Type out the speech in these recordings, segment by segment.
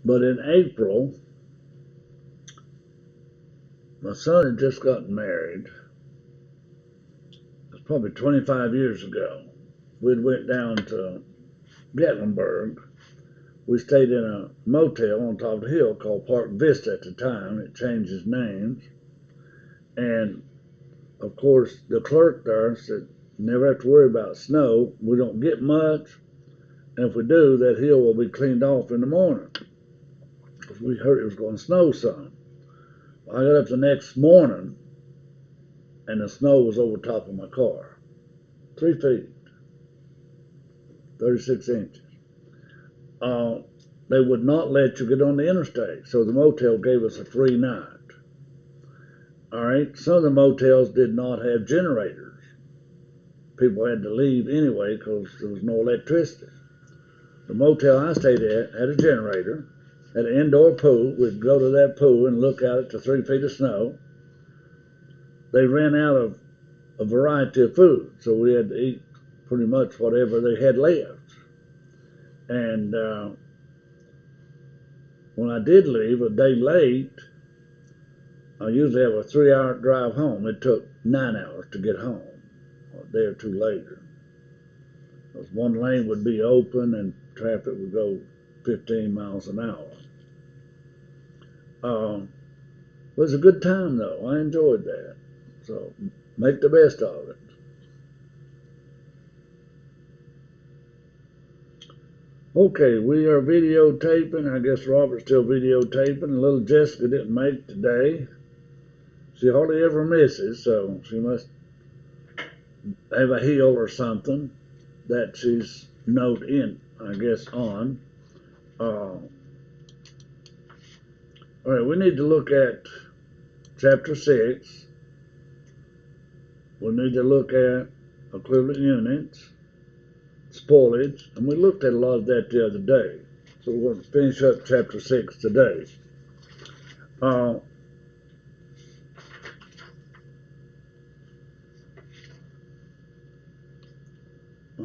But in April, my son had just gotten married. It was probably 25 years ago. We went down to Gatlinburg. We stayed in a motel on top of the hill called Park Vista at the time. It changed its names. And of course, the clerk there said, never have to worry about snow. We don't get much. And if we do, that hill will be cleaned off in the morning. Because we heard it was going to snow some. I got up the next morning and the snow was over top of my car. 3 feet, 36 inches. Uh, they would not let you get on the interstate. So the motel gave us a free night. All right. Some of the motels did not have generators. People had to leave anyway because there was no electricity. The motel I stayed at had a generator, had an indoor pool. We'd go to that pool and look out at the 3 feet of snow. They ran out of a variety of food, so we had to eat pretty much whatever they had left. And when I did leave a day late, I usually have a 3 hour drive home. It took 9 hours to get home, a day or two later. Because one lane would be open and traffic would go 15 miles an hour. It was a good time though. I enjoyed that. So make the best of it. Okay, we are videotaping. I guess Robert's still videotaping. Little Jessica didn't make today. She hardly ever misses, so she must have a heel or something that she's note in, I guess, on. All right, we need to look at chapter 6. We need to look at equivalent units, spoilage, and we looked at a lot of that the other day. So we're going to finish up chapter 6 today. I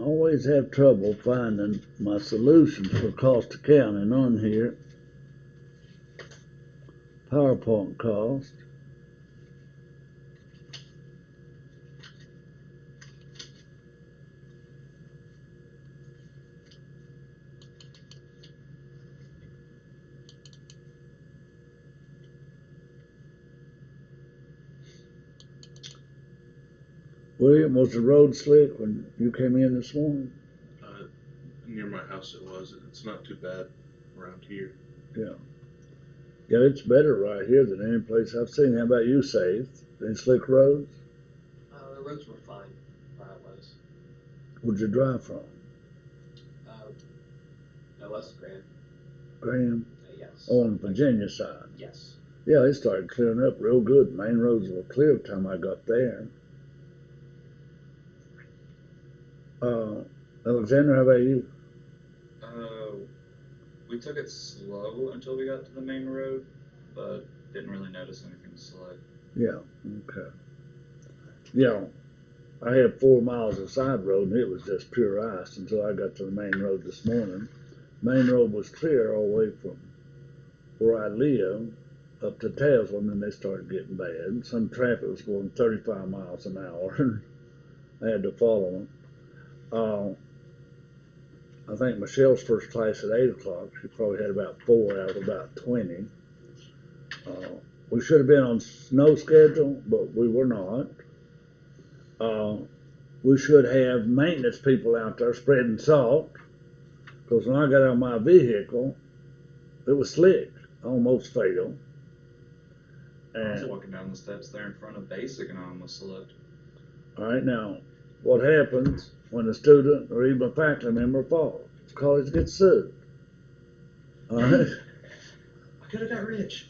always have trouble finding my solutions for cost accounting on here. PowerPoint cost. William, was the road slick when you came in this morning? Near my house it was. It's not too bad around here. Yeah. Yeah, it's better right here than any place I've seen. How about you, Save? Any slick roads? The roads were fine where I was. Where'd you drive from? No less Graham. Graham? Yes. On the Virginia side? Yes. Yeah, it started clearing up real good. Main roads were clear by the time I got there. Alexander, how about you? We took it slow until we got to the main road, but didn't really notice anything slow. Yeah, okay. Yeah, I had 4 miles of side road and it was just pure ice until I got to the main road this morning. Main road was clear all the way from where I live up to Tazewell, and then they started getting bad. Some traffic was going 35 miles an hour. I had to follow them. I think Michelle's first class at 8 o'clock. She probably had about 4 out of about 20. We should have been on snow schedule, but we were not. We should have maintenance people out there spreading salt, because when I got out of my vehicle, it was slick, almost fatal. I was walking down the steps there in front of Basic and I almost slipped. All right, now, what happens when a student or even a faculty member falls? The college gets sued. All right? I could have got rich.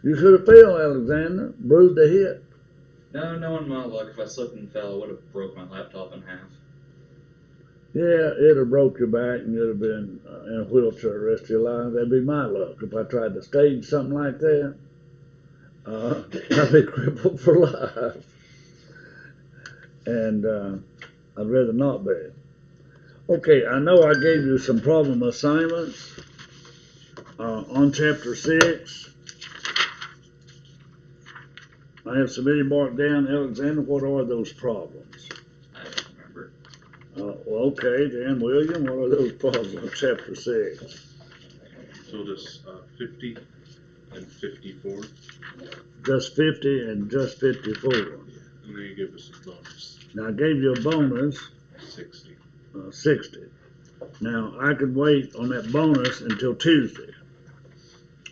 You should have failed, Alexander. Bruised a hip. No, knowing my luck, if I slipped and fell, I would have broke my laptop in half. Yeah, it'd have broke your back and you'd have been in a wheelchair the rest of your life. That'd be my luck. If I tried to stage something like that, I'd be crippled for life. And I'd rather not be. Okay, I know I gave you some problem assignments. On chapter 6, I have submitted marked down, Alexander, what are those problems? I don't remember. Well, okay, then, William, what are those problems on chapter 6? Told us 50 and 54. Just 50 and just 54. And then you give us a bonus. Now, I gave you a bonus, 60. 60. Now, I could wait on that bonus until Tuesday.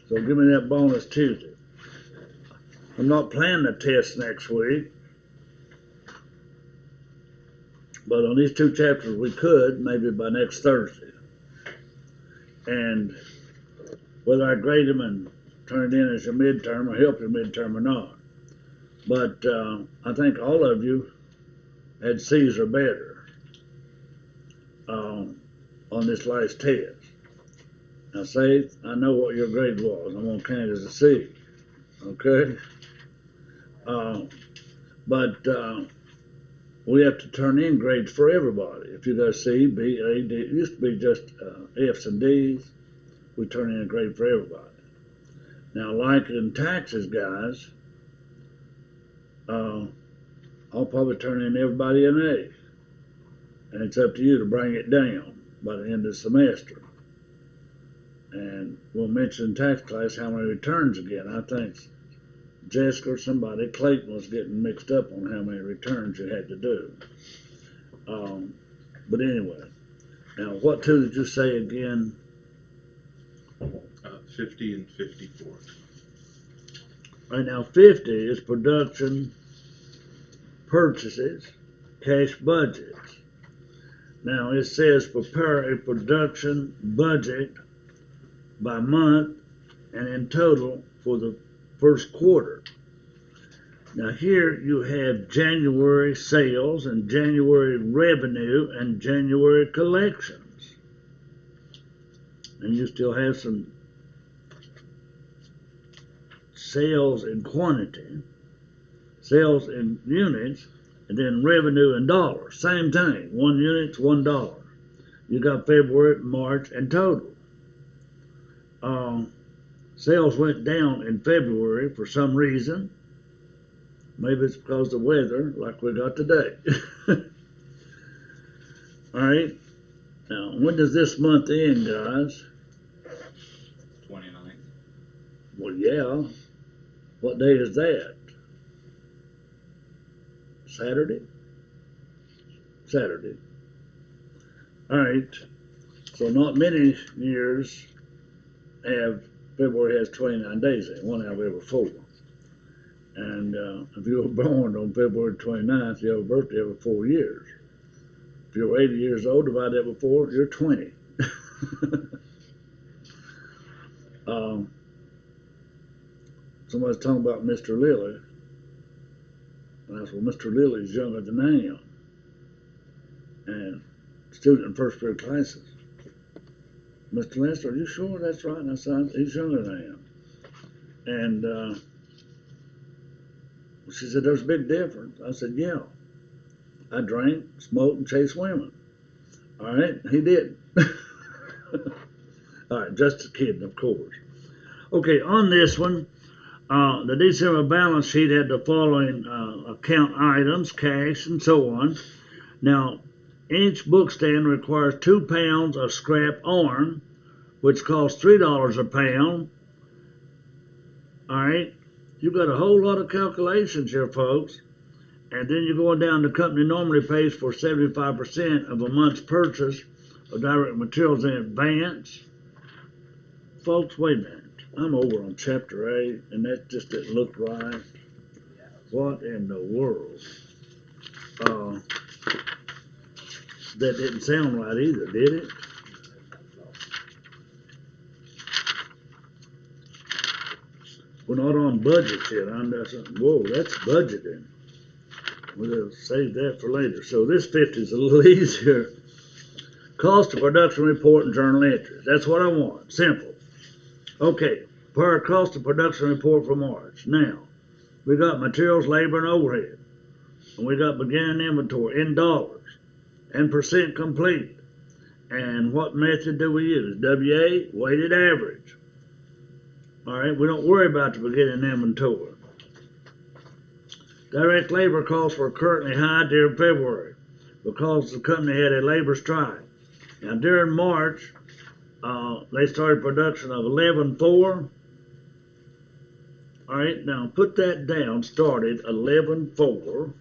So give me that bonus Tuesday. I'm not planning a test next week. But on these two chapters we could, maybe by next Thursday. And whether I grade them and turn it in as your midterm or help your midterm or not. But I think all of you had C's or better on this last test. Now, say I know what your grade was. I'm gonna count it as a C. Okay. But we have to turn in grades for everybody. If you got C, B, A, D, it used to be just F's and D's. We turn in a grade for everybody. Now, like in taxes, guys, I'll probably turn in everybody an A. And it's up to you to bring it down by the end of the semester. And we'll mention in tax class how many returns again. I think Jessica or somebody, Clayton, was getting mixed up on how many returns you had to do. But anyway, now what two did you say again? 50 and 54. Right now, 50 is production, purchases, cash budgets. Now it says prepare a production budget by month and in total for the first quarter. Now here you have January sales and January revenue and January collections. And you still have some sales in quantity, sales in units, and then revenue in dollars. Same thing, 1 unit's $1. You got February, March, and total. Sales went down in February for some reason. Maybe it's because of the weather, like we got today. All right. Now, when does this month end, guys? 29th. Well, yeah. What day is that? Saturday? Saturday. All right. So not many years have February has 29 days in, one out of every 4. And if you were born on February 29th, you have a birthday every 4 years. If you're 80 years old, divide that by 4, you're 20. Somebody's talking about Mr. Lilly. And I said, well, Mr. Lilly's younger than I am. And student in first period classes. Mr. Lester, are you sure that's right? And I said, he's younger than I am. And she said, there's a big difference. I said, yeah. I drank, smoked, and chased women. All right, he did. All right, just kidding, of course. Okay, on this one, the December balance sheet had the following account items, cash, and so on. Now, each book stand requires 2 pounds of scrap iron, which costs $3 a pound. All right, you've got a whole lot of calculations here, folks. And then you're going down, the company normally pays for 75% of a month's purchase of direct materials in advance. Folks, wait a minute. I'm over on chapter 8, and that just didn't look right. What in the world? That didn't sound right either, did it? We're not on budgets yet. I'm just, whoa, that's budgeting. We'll save that for later. So this 50 is a little easier. Cost of production report and journal entries. That's what I want. Simple. Okay, per cost of production report for March. Now, we got materials, labor, and overhead. And we got beginning inventory in dollars and percent complete. And what method do we use? WA, weighted average. Alright, we don't worry about the beginning inventory. Direct labor costs were currently high during February because the company had a labor strike. Now during March, they started production of 11.4. Alright, now put that down, started 11.4.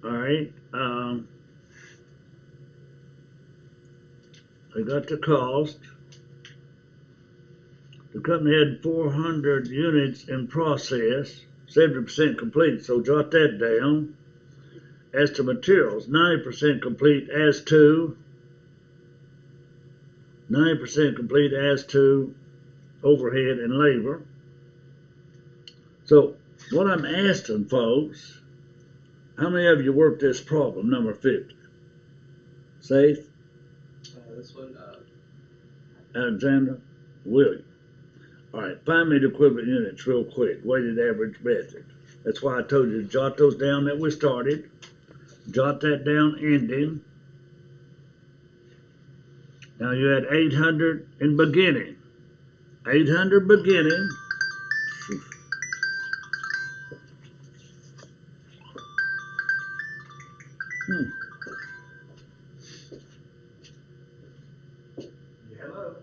Alright, I got the cost. The company had 400 units in process, 70% complete, so jot that down. As to materials, 90% complete as to 90% complete as to overhead and labor. So what I'm asking folks, how many of you worked this problem, number 50? Safe? This one, Alexander? William? Alright, find me the equivalent units real quick, weighted average method. That's why I told you to jot those down that we started. Jot that down ending. Now you had 800 in beginning. 800 beginning. hello.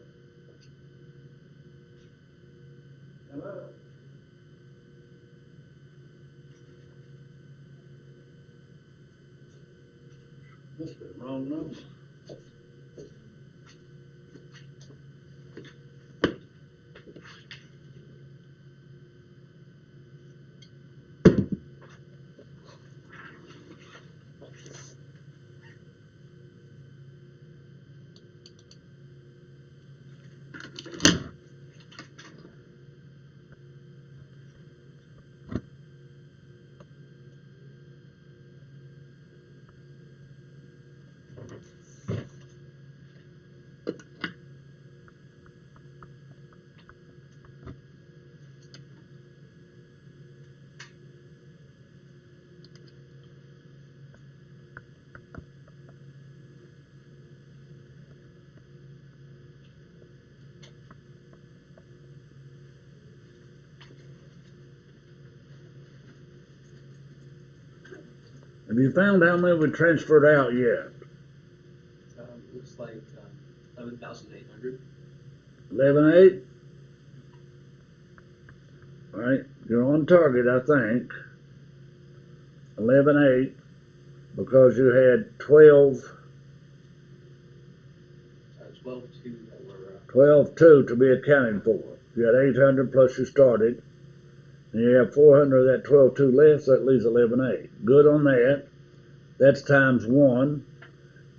Hello. Must be the wrong number. Have you found how many we transferred out yet? Looks like 11,800. 11.8? Alright, you're on target, I think. 11.8, because you had 12, 12,2 that were. 12.2 to be accounted for. You had 800 plus you started. And you have 400 of that 12.2 left, so that leaves 11.8. Good on that. That's times 1.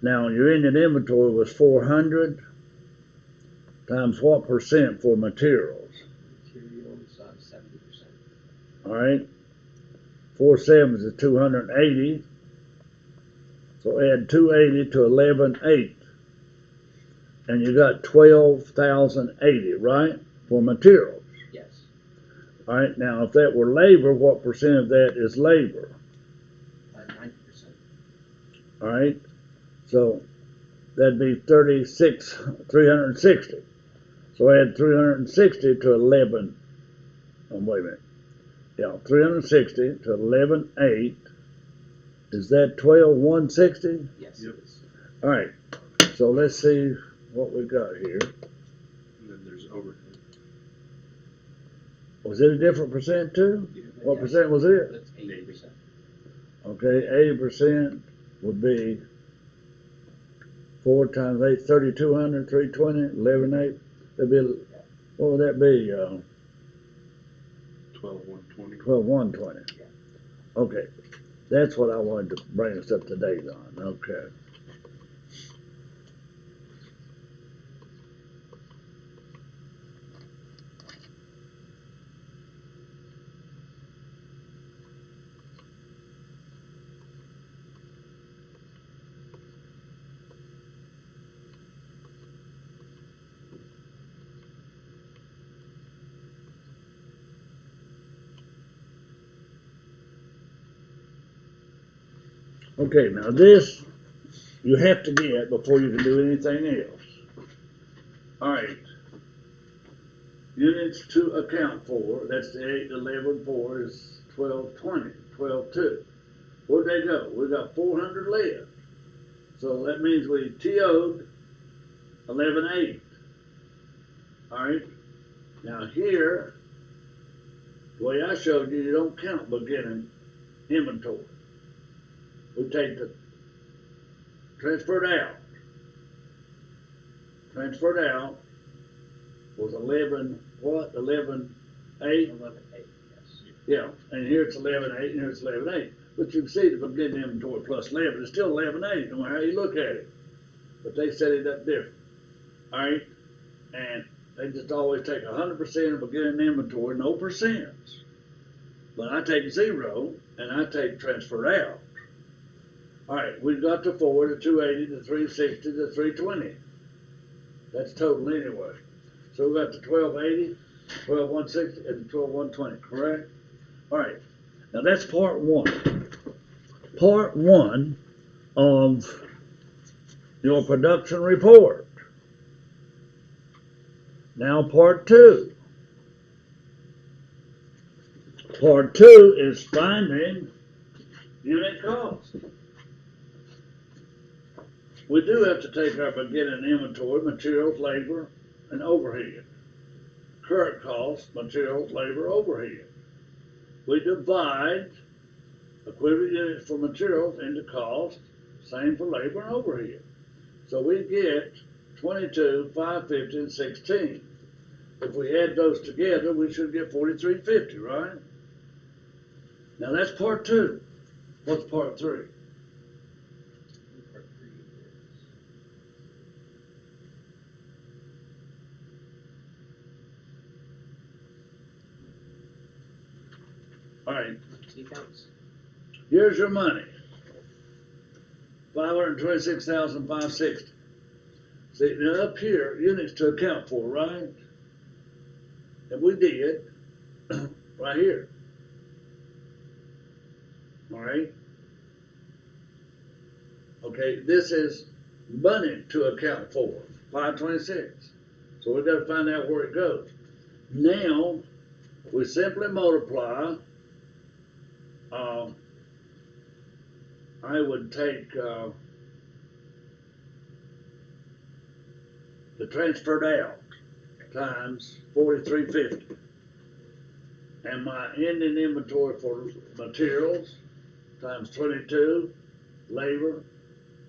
Now your ending inventory was 400 times what percent for materials? Materials, 70%. Alright. 4 sevens is 280. So add 280 to 11.8. And you got 12,080, right? For materials. Yes. Alright, now if that were labor, what percent of that is labor? 90%. Alright, so that'd be 360. So add 360 to 11. Oh, wait a minute. Yeah, 360 to 11.8. Is that 12,160? Yes. Yep. It is. Alright, so let's see what we got here. And then there's overhead. Was it a different percent too? What Yes. percent was it? That's 80%. Okay, 80% would be 4 times 8, 3,200, 320, 11.8. That'd be, what would that be? 12,120. 12,120. Yeah. Okay, that's what I wanted to bring us up to date on. Okay. Okay, now this you have to get before you can do anything else. Alright. Units to account for, that's the 8, 11, 4 is 1220, 12.2. Where'd they go? We got 400 left. So that means we TO'd 11.8. Alright? Now here, the way I showed you, you don't count beginning inventory. We take the transferred out. Transferred out was 11, what? 11.8? 11.8, yes. Yeah, and here it's 11.8, and here it's 11.8. But you can see the beginning inventory plus 11, it's still 11.8, no matter how you look at it. But they set it up different. Alright? And they just always take 100% of beginning inventory, no percents. But I take 0, and I take transfer out. Alright, we've got the 4, the 280, the 360, the 320. That's total anyway. So we got the 1280, 12160, and the 12120, correct? Alright, now that's part 1. Part 1 of your production report. Now part 2. Part 2 is finding unit cost. We do have to take our beginning inventory, materials, labor, and overhead. Current cost, materials, labor, overhead. We divide equivalent units for materials into cost, same for labor and overhead. So we get 22, 550, and 16. If we add those together, we should get 4350, right? Now that's part 2. What's part 3? Part 3 is Alright, the accounts. here's your money. 526,560. See, now up here, units to account for, right? And we did, right here. Alright? Okay, this is money to account for, 526. So we've got to find out where it goes. Now, we simply multiply. I would take the transferred out times 4350, and my ending inventory for materials times 22, labor,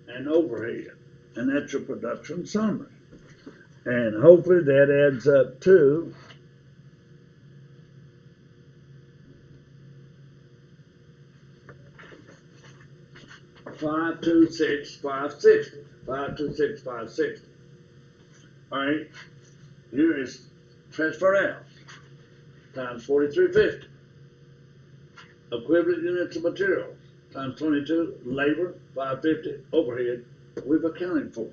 and overhead, and that's your production summary. And hopefully that adds up to 526,560. 526,560. Alright, here is transfer out times 4350. Equivalent units of materials times 22, labor 550, overhead we've accounted for.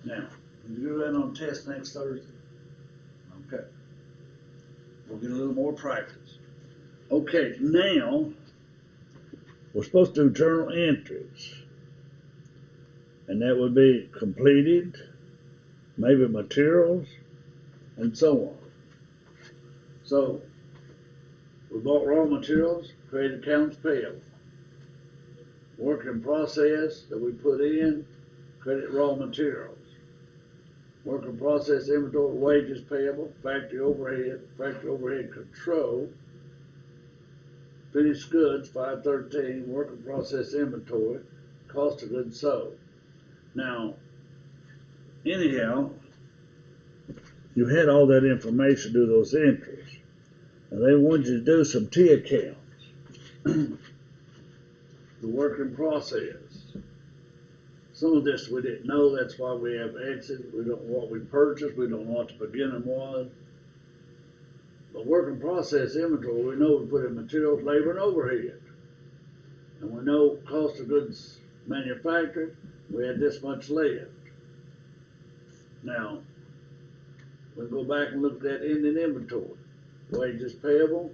Now, we'll do that on test next Thursday. Okay. We'll get a little more practice. Okay, now we're supposed to do journal entries. And that would be completed, maybe materials, and so on. So, we bought raw materials, created accounts payable. Work in process that we put in, credit raw materials. Work in process inventory, wages payable, factory overhead control, finished goods, 513, work in process inventory, cost of goods sold. Now, anyhow, you had all that information to do those entries. And they wanted you to do some T accounts. The work in process. Some of this we didn't know, that's why we have exits. We don't know what we purchased, we don't know what the beginning was. But work in process inventory, we know we put in materials, labor, and overhead. And we know cost of goods manufactured, we had this much left. Now, we'll go back and look at that ending inventory. Wages payable,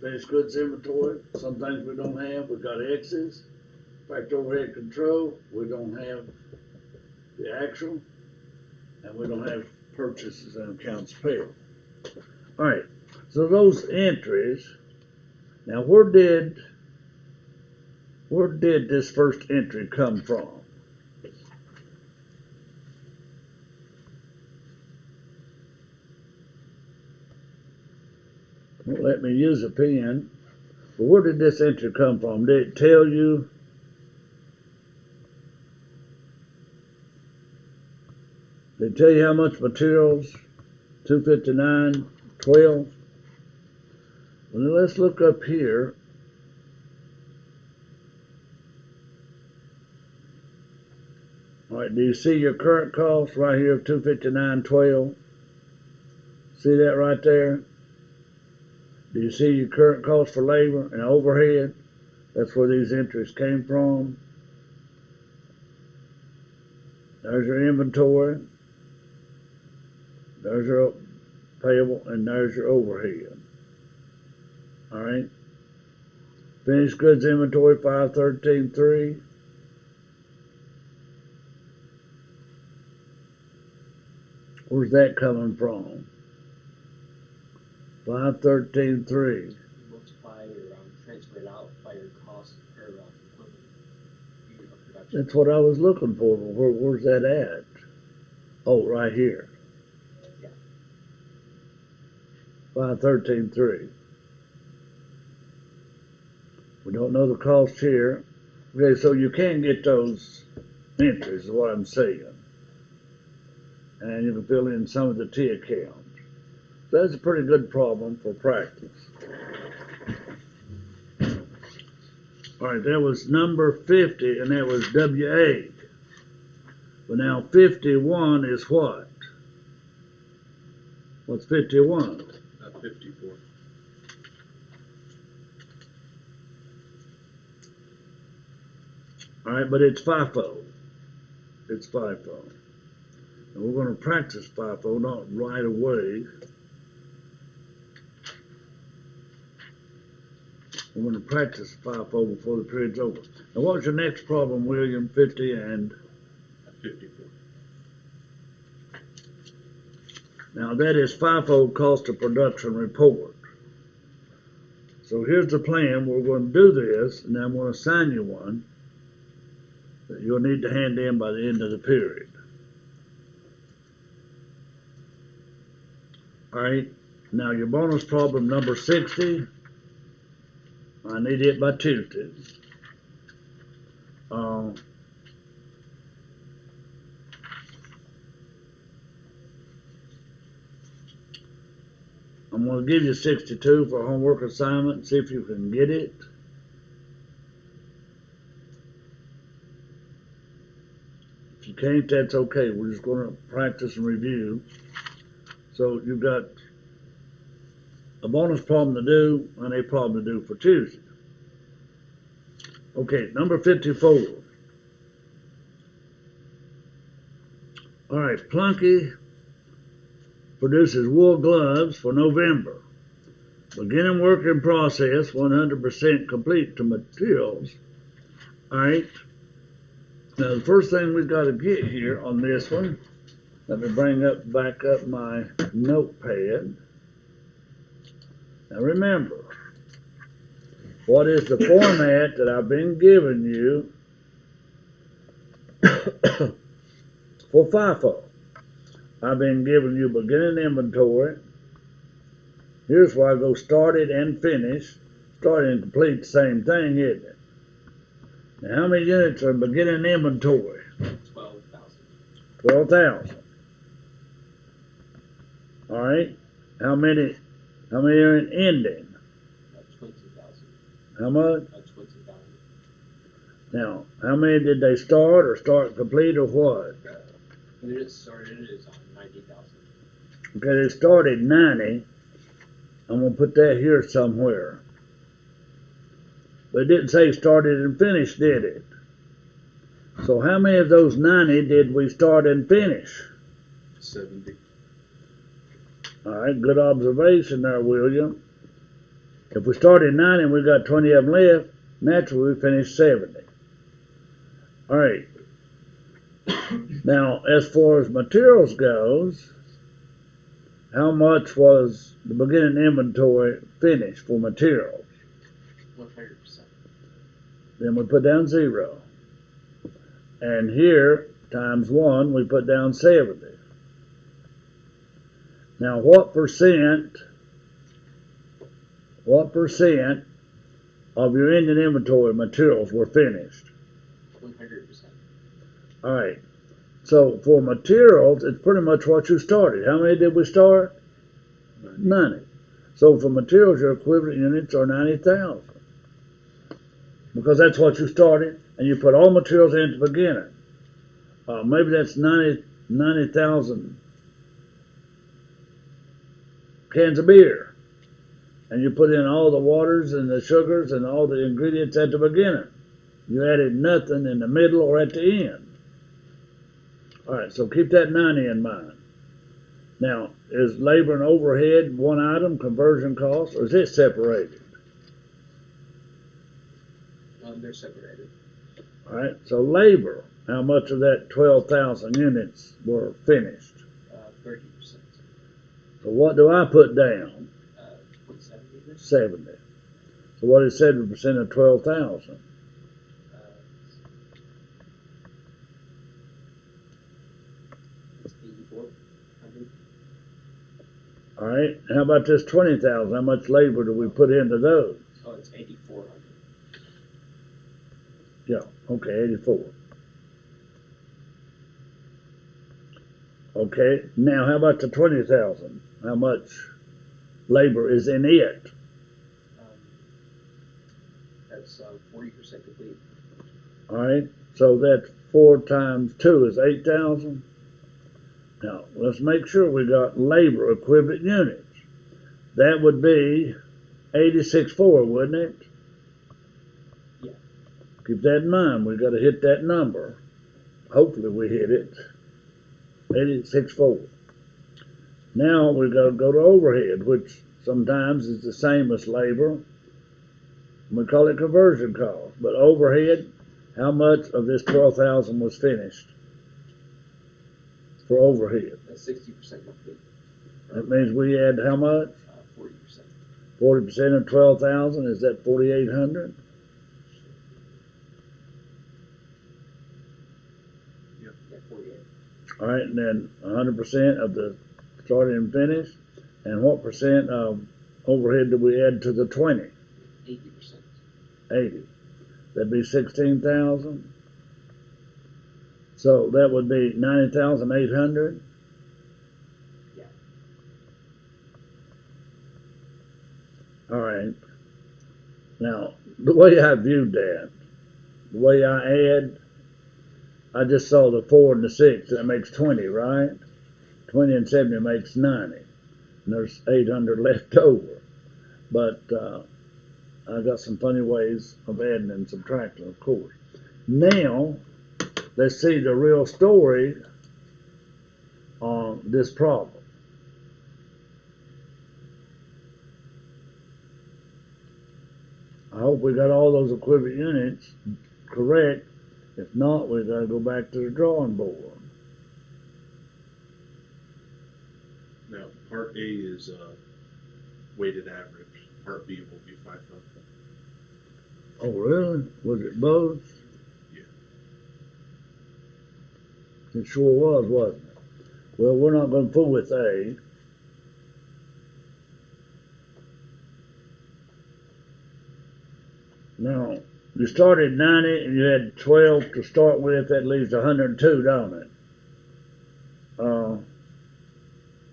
finished goods inventory, some things we don't have, we've got X's. Factory overhead control, we don't have the actual, and we don't have purchases and accounts payable. Alright, so those entries, now where did this first entry come from? Won't let me use a pen. But where did this entry come from? Did it tell you? Did it tell you how much materials? 259.12. Well, let's look up here. All right, do you see your current cost right here of 259.12? See that right there? Do you see your current cost for labor and overhead? That's where these entries came from. There's your inventory. There's your payable, and there's your overhead. All right. Finished goods inventory 513.3. Where's that coming from? 513.3. Multiply or transfer it out by your cost or equipment unit of production. That's what I was looking for. Where's that at? Oh, right here. Yeah. 513.3. We don't know the cost here. Okay, so you can get those entries, is what I'm saying. And you can fill in some of the T accounts. So that's a pretty good problem for practice. All right, that was number 50, and that was W8. But now 51 is what? What's 51? 54. All right, but it's FIFO. It's FIFO. And we're going to practice FIFO, not right away. We're going to practice FIFO before the period's over. Now, what was your next problem, William? 50 and? 54. Now, that is FIFO, cost of production report. So here's the plan. We're going to do this, and then I'm going to assign you one that you'll need to hand in by the end of the period. All right, now your bonus problem number 60, I need it by Tuesday. I'm going to give you 62 for a homework assignment, see if you can get it. If you can't, that's okay. We're just going to practice and review. So you've got a bonus problem to do and a problem to do for Tuesday. Okay, number 54. All right, Plunky produces wool gloves for November. Beginning work in process, 100% complete to materials. All right. Now the first thing we've got to get here on this one, let me bring back up my notepad. Now remember, what is the format that I've been giving you for FIFO? I've been giving you beginning inventory. Here's where I go started and finish. Started and complete, the same thing, isn't it? Now how many units are in beginning inventory? 12,000. 12,000. All right. How many are in ending? 20,000. How much? 20,000. Now, how many did they start or start complete or what? When it started, it is on 90,000. Okay, they started 90. I'm going to put that here somewhere. But it didn't say started and finished, did it? So how many of those 90 did we start and finish? 70. All right, good observation there, William. If we started 90 and we got 20 of them left, naturally we finished 70. Alright. Now, as far as materials goes, how much was the beginning inventory finished for materials? 100%. Then we put down 0. And here, times 1, we put down 70. Now, what percent of your ending inventory materials were finished? 100%. Alright, so for materials, it's pretty much what you started. How many did we start? 90. So for materials, your equivalent units are 90,000. Because that's what you started, and you put all materials in at the beginning. Maybe that's 90,000 cans of beer. And you put in all the waters and the sugars and all the ingredients at the beginning. You added nothing in the middle or at the end. Alright, so keep that 90 in mind. Now, is labor and overhead one item, conversion cost, or is it separated? They're separated. Alright, so labor, how much of that 12,000 units were finished? 30%. So what do I put down? 70. 70. So what is 70% of 12,000? 8,400. Alright, how about this 20,000? How much labor do we put into those? Oh, it's 8,400. Yeah, okay, 84. Okay, now how about the 20,000? How much labor is in it? That's 40% complete. Alright, so that's 4 times 2 is 8,000. Now, let's make sure we got labor equivalent units. That would be 86.4, wouldn't it? Yeah. Keep that in mind. We got to hit that number. Hopefully we hit it. 86.4. Now we got to go to overhead, which sometimes is the same as labor. We call it conversion cost. But overhead, how much of this 12,000 was finished for overhead? That's 60% complete. That means we add how much? 40%. 40% of 12,000, is that 4,800? Yeah, 48. All right, and then 100% of the starting and finish. And what percent of overhead do we add to the 20? 80%. 80. That'd be 16,000. So that would be 90,800. Yeah. All right. Now, the way I viewed that, the way I just saw the 4 and the 6, that makes 20, right? 20 and 70 makes 90. And there's 800 left over. But I got some funny ways of adding and subtracting, of course. Now, let's see the real story on this problem. I hope we got all those equivalent units correct. If not, we got to go back to the drawing board. Now, part A is weighted average. Part B will be FIFO. Oh, really? Was it both? Yeah. It sure was, wasn't it? Well, we're not going to fool with A. Now, you started 90 and you had 12 to start with. That leaves 102, don't it?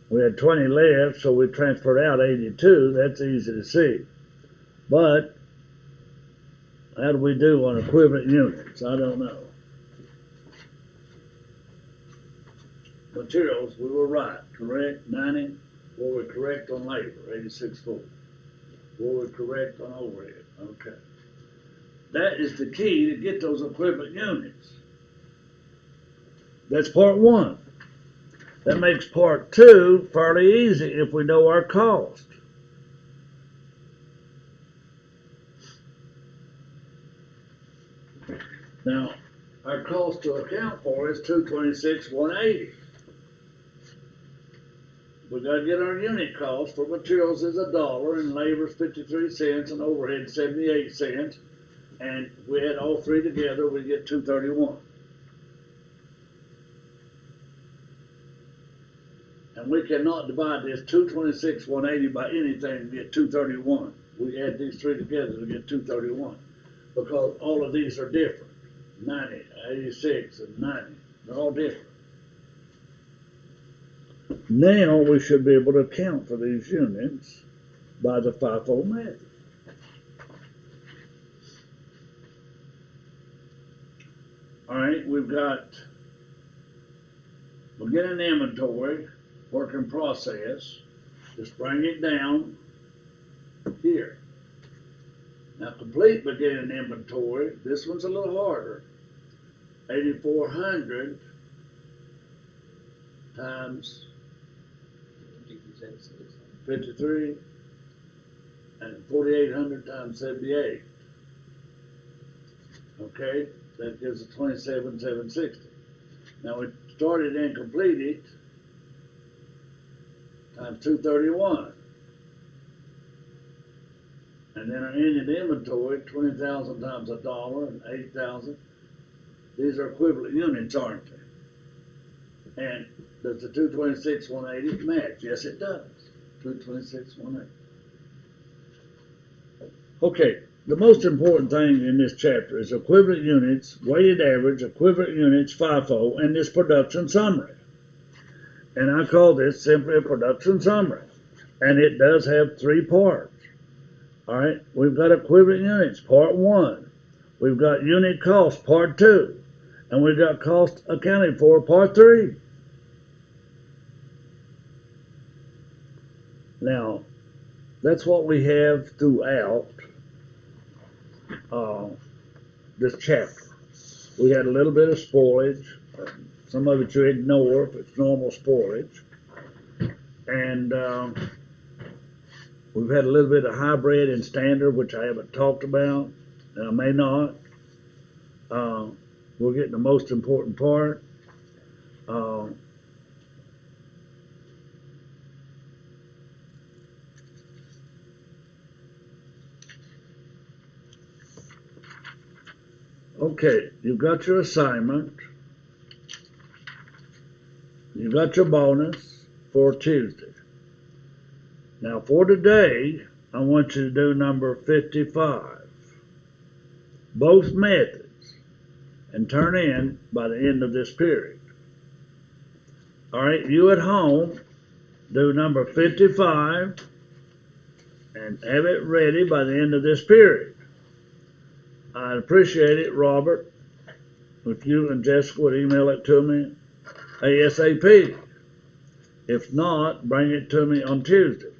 We had 20 left, so we transferred out 82. That's easy to see. But how do we do on equivalent units? I don't know. Materials, we were right, correct? 90. Were we correct on labor? 86.4. Were we correct on overhead? Okay. That is the key to get those equivalent units. That's part 1. That makes part 2 fairly easy if we know our cost. Now, our cost to account for is $226,180. We gotta get our unit cost for materials is $1 and labor's 53 cents and overhead 78 cents. And we add all three together, we get $231. And we cannot divide this $226,180 by anything and get $231. We add these three together to get $231 because all of these are different. 90, 86, and 90. They're all different. Now we should be able to account for these units by the FIFO method. All right, we've got beginning inventory, work in process. Just bring it down here. Now complete beginning inventory, this one's a little harder. 8,400 times 53 and 4,800 times 78. Okay, that gives us 27,760. Now we started and completed times 231. And then our ending inventory, 20,000 times $1 and 8,000. These are equivalent units, aren't they? And does the 226,180 match? Yes, it does. 226,180. Okay, the most important thing in this chapter is equivalent units, weighted average, equivalent units, FIFO, and this production summary. And I call this simply a production summary. And it does have three parts. All right, we've got equivalent units, part 1. We've got unit cost, part 2. And we've got cost accounted for, part 3. Now, that's what we have throughout this chapter. We had a little bit of spoilage. Some of it you ignore if it's normal spoilage. And we've had a little bit of hybrid and standard, which I haven't talked about, and I may not. We're getting the most important part. Okay, you've got your assignment. You've got your bonus for Tuesday. Now for today, I want you to do number 55. Both methods, and turn in by the end of this period. All right, you at home, do number 55 and have it ready by the end of this period. I'd appreciate it, Robert, if you and Jessica would email it to me ASAP. If not, bring it to me on Tuesday.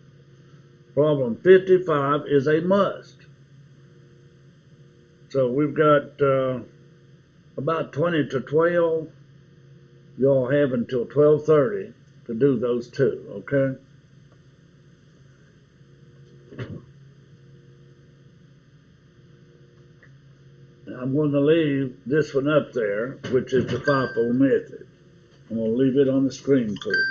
Problem 55 is a must. So we've got about 20 to 12. Y'all have until 12:30 to do those two, okay? I'm going to leave this one up there, which is the FIFO method. I'm going to leave it on the screen for you.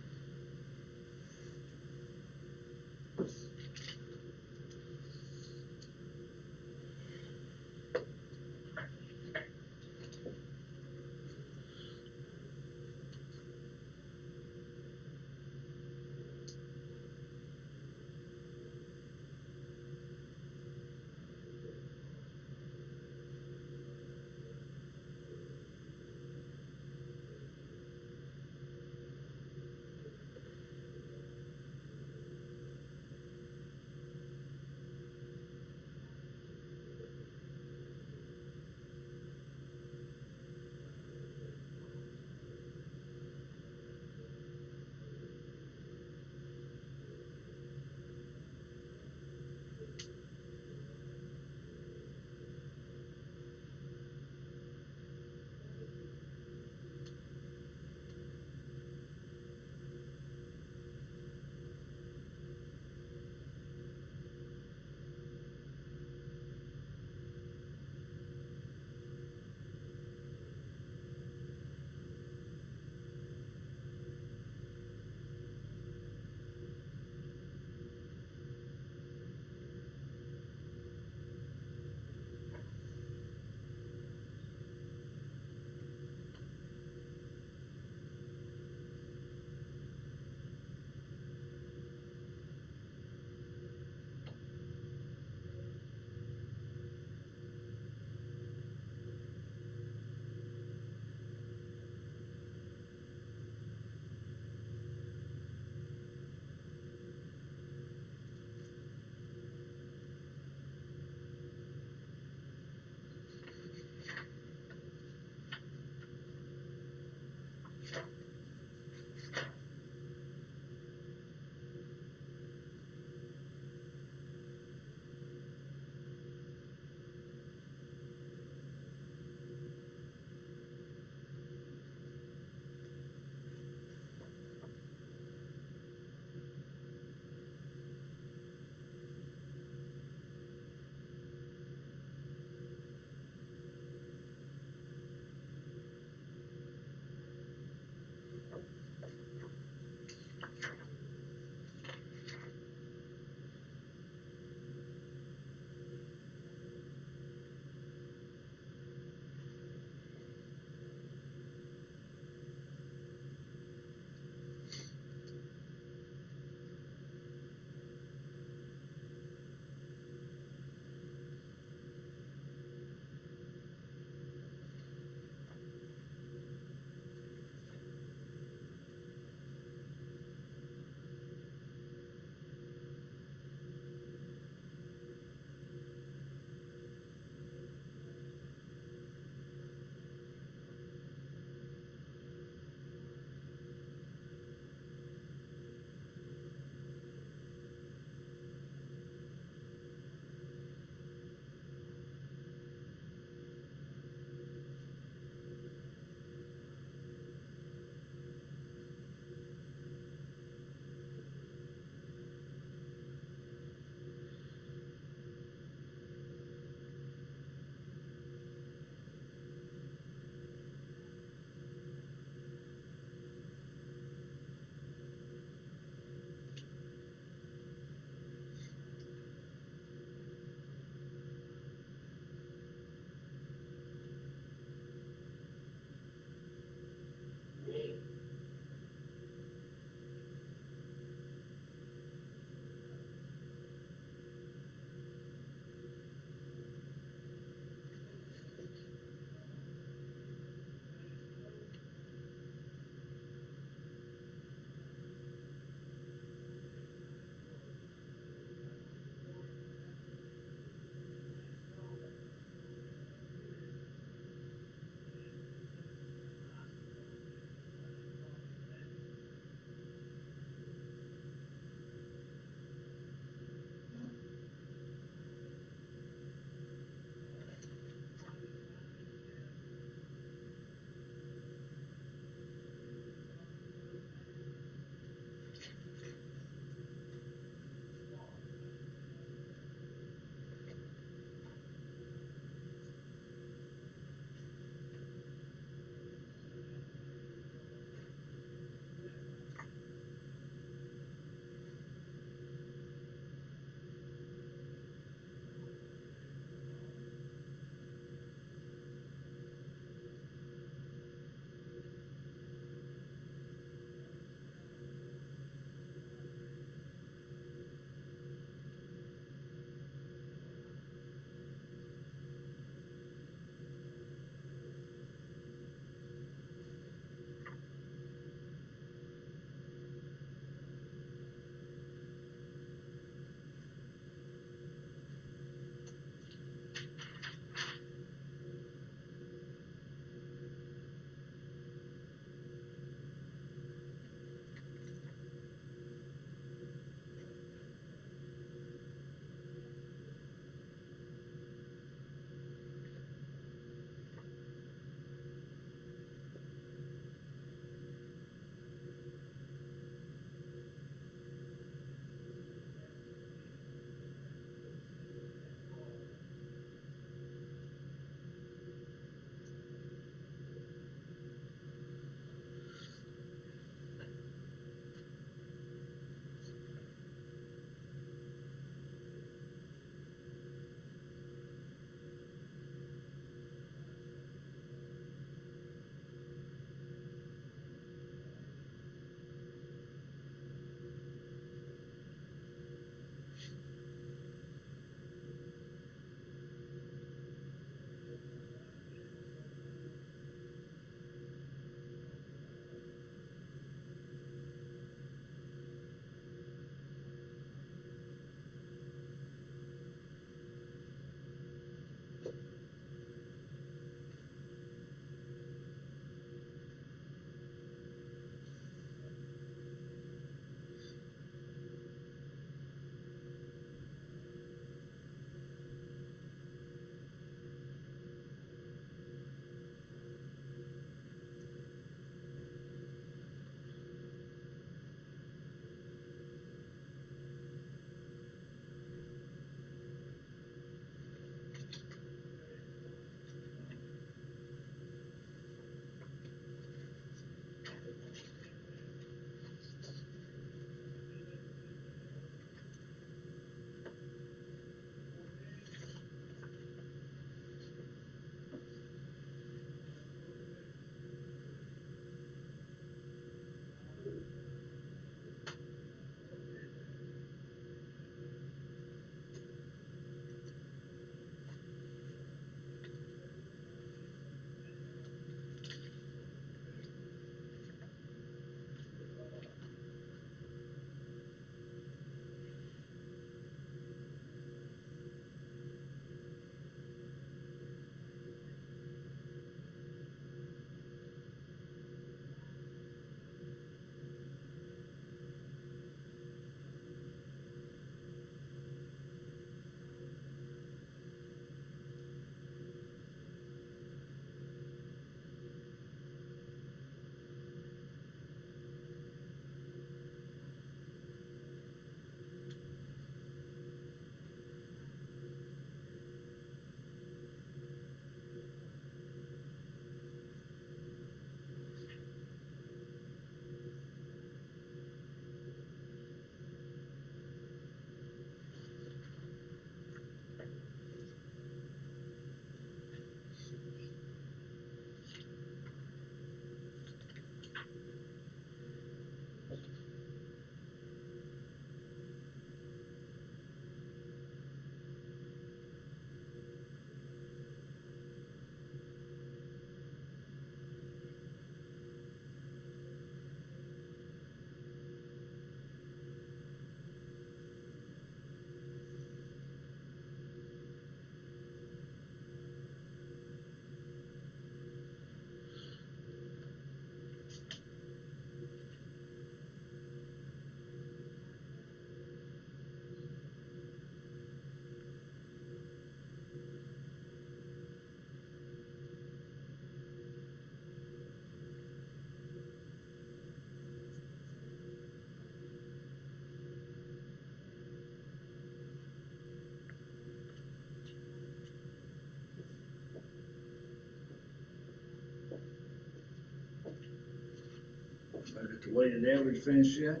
the weighted average finished yet?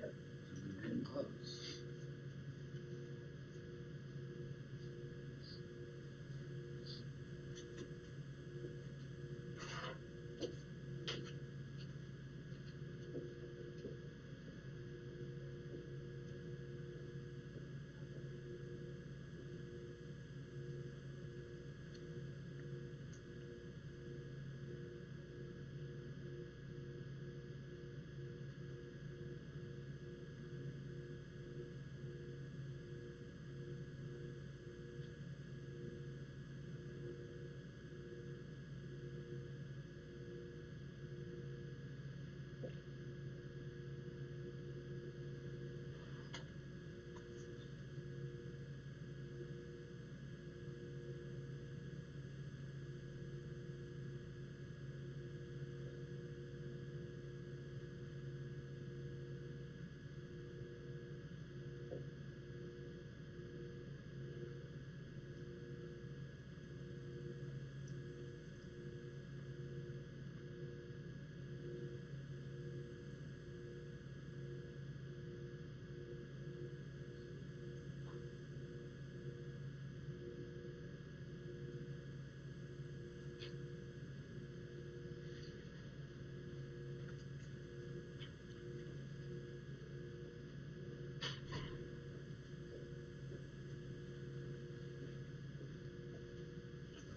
Yep. Getting close.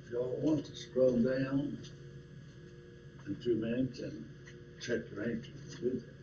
If y'all want to scroll down in 2 minutes and check your entries, do that.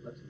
Let's,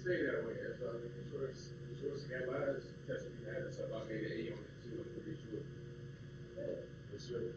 stay that way, that's why the insurance got by us, testing, we had us about maybe 8 on it too, I'm pretty sure. Yes, sir.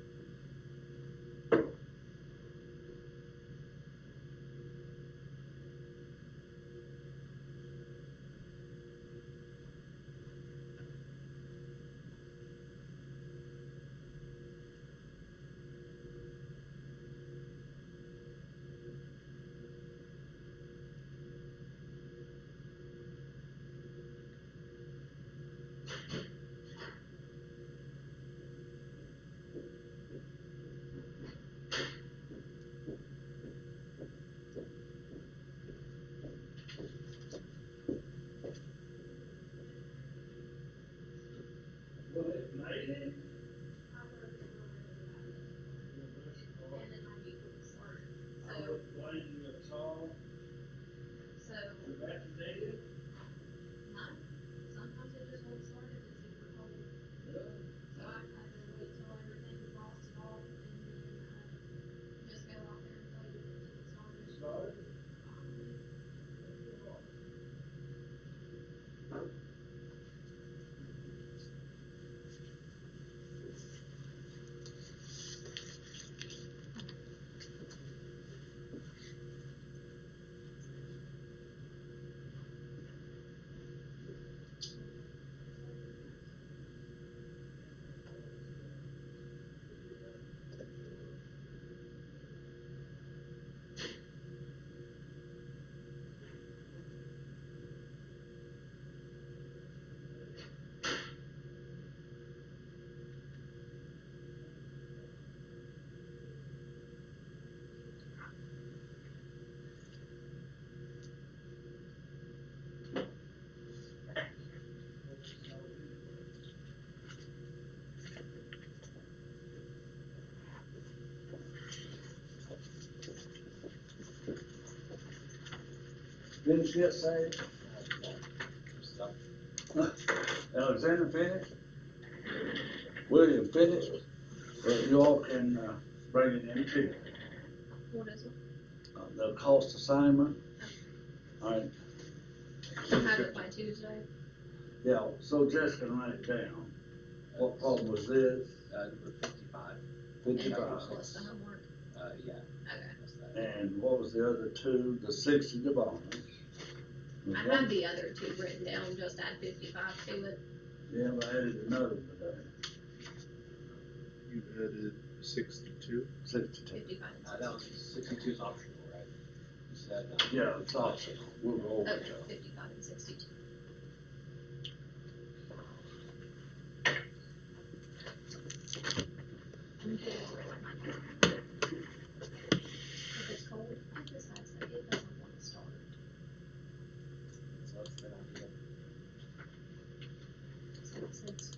Well, it made it. I would blame you at all. So, Is that needed? no, sometimes it just won't start if it's super cold. Yeah. So I had to wait till everything was frosted off and then, just go out there and play with it till it started. Started? Finished yet, Sage? Stuff. Alexander finished? William finished? Well, you all can, bring it in too. What is it? The cost assignment. Alright, Have it by Tuesday. yeah, so Jessica can write it down. What problem was this? Number 55. And 55. plus the homework. Yeah, Okay. that's that. And what was the other two? The 60 the bonus. I had the other two written down, just add 55 to it. Yeah, but I added another one today. You added 62. 62. 55 and That was 62 is optional, right? You said. Yeah, it's optional. We'll go over Okay, it. 55 and 62. If it's cold, it decides that it doesn't want to start. So that's the idea. So it says